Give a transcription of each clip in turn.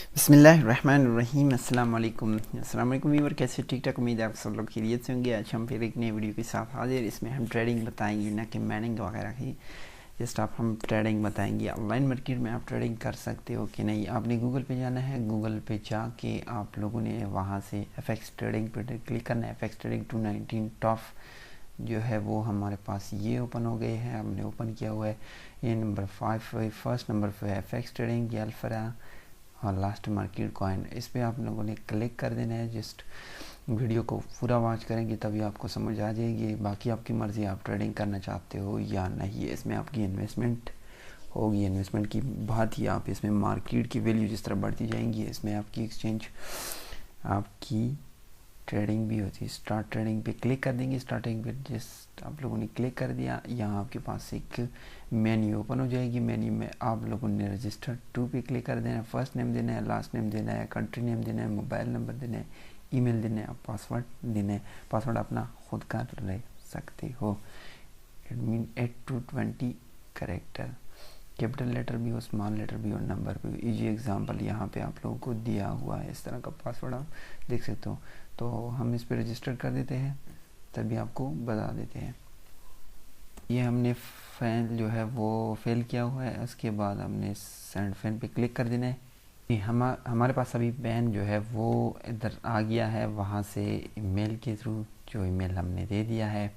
बिस्मिल्लाहिर्रहमानिर्रहीम। अस्सलाम वालेकुम व्यूअर, कैसे ठीक ठाक? उम्मीद है आप सब लोग खैरियत से होंगे। आज हम फिर एक नई वीडियो के साथ हाजिर। इसमें हम ट्रेडिंग बताएंगे, ना कि मैनिंग वगैरह की। जस्ट आप हम ट्रेडिंग बताएंगे। ऑनलाइन मार्केट में आप ट्रेडिंग कर सकते हो कि नहीं। आपने गूगल पे जाना है, गूगल पे जाके आप लोगों ने वहाँ से एफएक्स ट्रेडिंग पे क्लिक करना है। एफएक्स ट्रेडिंग 219 टॉप जो है वो हमारे पास ये ओपन हो गए हैं, हमने ओपन किया हुआ है। ये नंबर 5 फर्स्ट नंबर पे एफएक्स ट्रेडिंग ये अल्फा और लास्ट मार्केट कॉइन। इस पर आप लोगों ने क्लिक कर देना है। जस्ट वीडियो को पूरा वॉच करेंगे तभी आपको समझ आ जाएगी। बाकी आपकी मर्ज़ी, आप ट्रेडिंग करना चाहते हो या नहीं। इसमें आपकी इन्वेस्टमेंट होगी। इन्वेस्टमेंट की बात ही आप इसमें मार्केट की वैल्यू जिस तरह बढ़ती जाएंगी, इसमें आपकी एक्सचेंज आपकी ट्रेडिंग भी होती है। स्टार्ट ट्रेडिंग पे क्लिक कर देंगे। स्टार्टिंग पे जस्ट आप लोगों ने क्लिक कर दिया, यहाँ आपके पास एक मेन्यू ओपन हो जाएगी। मेन्यू में आप लोगों ने रजिस्टर 2 पे क्लिक कर देना है। फर्स्ट नेम देना है, लास्ट नेम देना है, कंट्री नेम देना है, मोबाइल नंबर देना है, ईमेल देना है, पासवर्ड देना है। पासवर्ड अपना खुद का रह सकते हो। It mean 8 to 20 character, capital letter भी हो, स्मॉल लेटर भी हो, नंबर भी हो। इजी एग्जांपल यहाँ पे आप लोगों को दिया हुआ है। इस तरह का पासवर्ड आप देख सकते हो। तो हम इस पर रजिस्टर कर देते हैं, तभी आपको बता देते हैं। ये हमने फैन जो है वो फेल किया हुआ है। उसके बाद हमने सेंड फैन पे क्लिक कर देना है। हमारे पास अभी बैन जो है वो इधर आ गया है, वहाँ से ईमेल के थ्रू जो ईमेल हमने दे दिया है।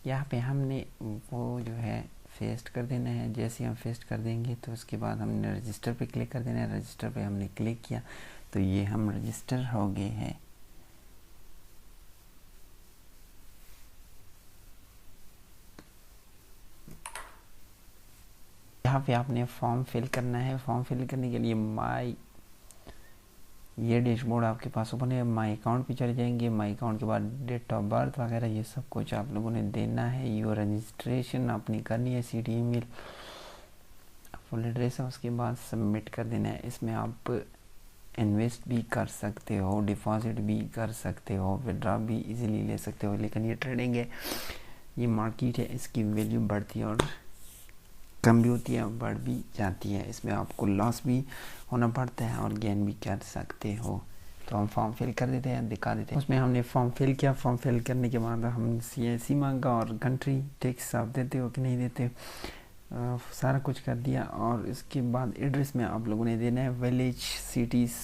यहाँ पे हमने वो जो है पेस्ट कर देना है। जैसे हम पेस्ट कर देंगे तो उसके बाद हमने रजिस्टर पे क्लिक कर देना है। रजिस्टर पे हमने क्लिक किया तो ये हम रजिस्टर हो गए हैं। यहाँ पे आपने फॉर्म फिल करना है। फॉर्म फिल करने के लिए ये डैशबोर्ड आपके पास ओपन है। माई अकाउंट पे चले जाएंगे। माई अकाउंट के बाद डेट ऑफ बर्थ वगैरह ये सब कुछ आप लोगों ने देना है। योर रजिस्ट्रेशन अपनी करनी है, सिटी, ईमेल, फुल एड्रेस है। उसके बाद सबमिट कर देना है। इसमें आप इन्वेस्ट भी कर सकते हो, डिपॉजिट भी कर सकते हो, विड्रॉ भी इजीली ले सकते हो। लेकिन ये ट्रेडिंग है, ये मार्केट है, इसकी वैल्यू बढ़ती है और कम भी होती है, बढ़ भी जाती है। इसमें आपको लॉस भी होना पड़ता है और गेन भी कर सकते हो। तो हम फॉर्म फिल कर देते हैं, दिखा देते हैं। उसमें हमने फॉर्म फिल किया। फॉर्म फिल करने के बाद हम CIC मांगा और कंट्री टैक्स आप देते हो कि नहीं देते, सारा कुछ कर दिया। और इसके बाद एड्रेस में आप लोगों ने देना है विलेज, सिटीज़,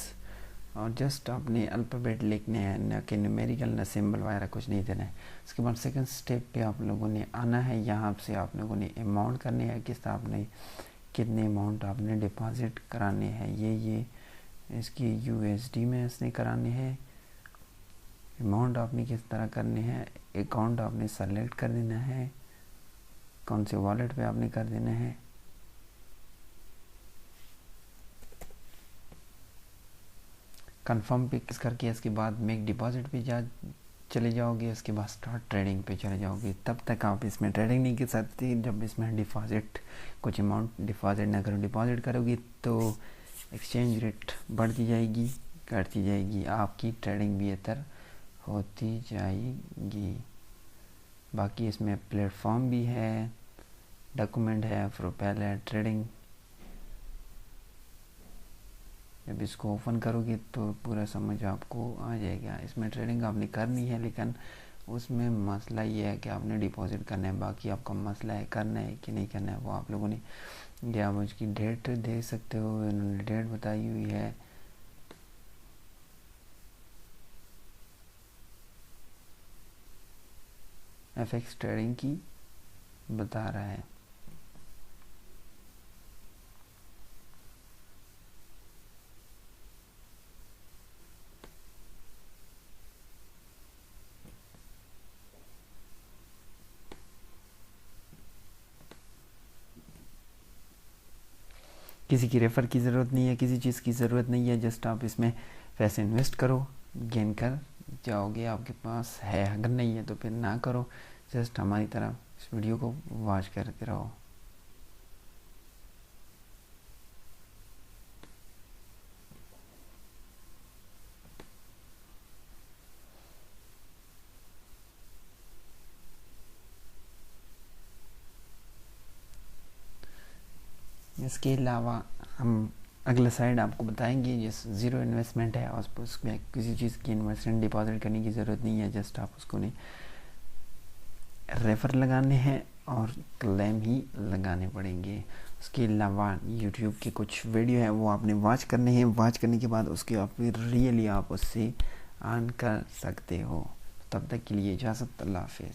और जस्ट आपने अल्फ़ाबेट लिखने हैं, न कि न्यूमेरिकल, न सिंबल वगैरह कुछ नहीं देना है। उसके बाद सेकंड स्टेप पे आप लोगों ने आना है। यहाँ से आप लोगों ने अमाउंट करने हैं, किस आपने कितने अमाउंट आपने डिपॉजिट कराने हैं। ये इसकी USD में इसने कराने हैं। अमाउंट आपने किस तरह करने हैं, अकाउंट आपने सेलेक्ट कर देना है, कौन से वॉलेट पे आपने कर देना है। कंफर्म पे किस करके इसके बाद मेक डिपॉजिट पे चले जाओगे। उसके बाद स्टार्ट ट्रेडिंग पे चले जाओगे। तब तक आप इसमें ट्रेडिंग नहीं कर सकते जब इसमें डिपॉजिट कुछ अमाउंट डिपॉजिट ना करो। डिपॉजिट करोगे तो एक्सचेंज रेट बढ़ती जाएगी, घटती जाएगी, आपकी ट्रेडिंग बेहतर होती जाएगी। बाकी इसमें प्लेटफॉर्म भी है, डॉक्यूमेंट है, प्रोफाइल है, ट्रेडिंग। जब इसको ओपन करोगे तो पूरा समझ आपको आ जाएगा। इसमें ट्रेडिंग आपने करनी है, लेकिन उसमें मसला ये है कि आपने डिपॉजिट करना है। बाकी आपका मसला है करना है कि नहीं करना है, वो आप लोगों ने या आप उसकी डेट देख सकते हो। इन्होंने डेट बताई हुई है। एफएक्स ट्रेडिंग की बता रहा है। किसी की रेफ़र की ज़रूरत नहीं है, किसी चीज़ की ज़रूरत नहीं है। जस्ट आप इसमें पैसे इन्वेस्ट करो, गेन कर जाओगे। आपके पास है, अगर नहीं है तो फिर ना करो। जस्ट हमारी तरह इस वीडियो को वॉच करते रहो। इसके अलावा हम अगला साइड आपको बताएंगे जिस ज़ीरो इन्वेस्टमेंट है, उसमें किसी चीज़ की इन्वेस्टमेंट डिपॉजिट करने की ज़रूरत नहीं है, जस्ट आप उसको ने रेफ़र लगाने हैं और क्लेम ही लगाने पड़ेंगे। उसके अलावा यूट्यूब के कुछ वीडियो है वो आपने वॉच करने हैं, वॉच करने के बाद उसके आप रियली आप उससे अर्न कर सकते हो। तब तक के लिए इजाज़त, अल्लाह हाफ़िज़।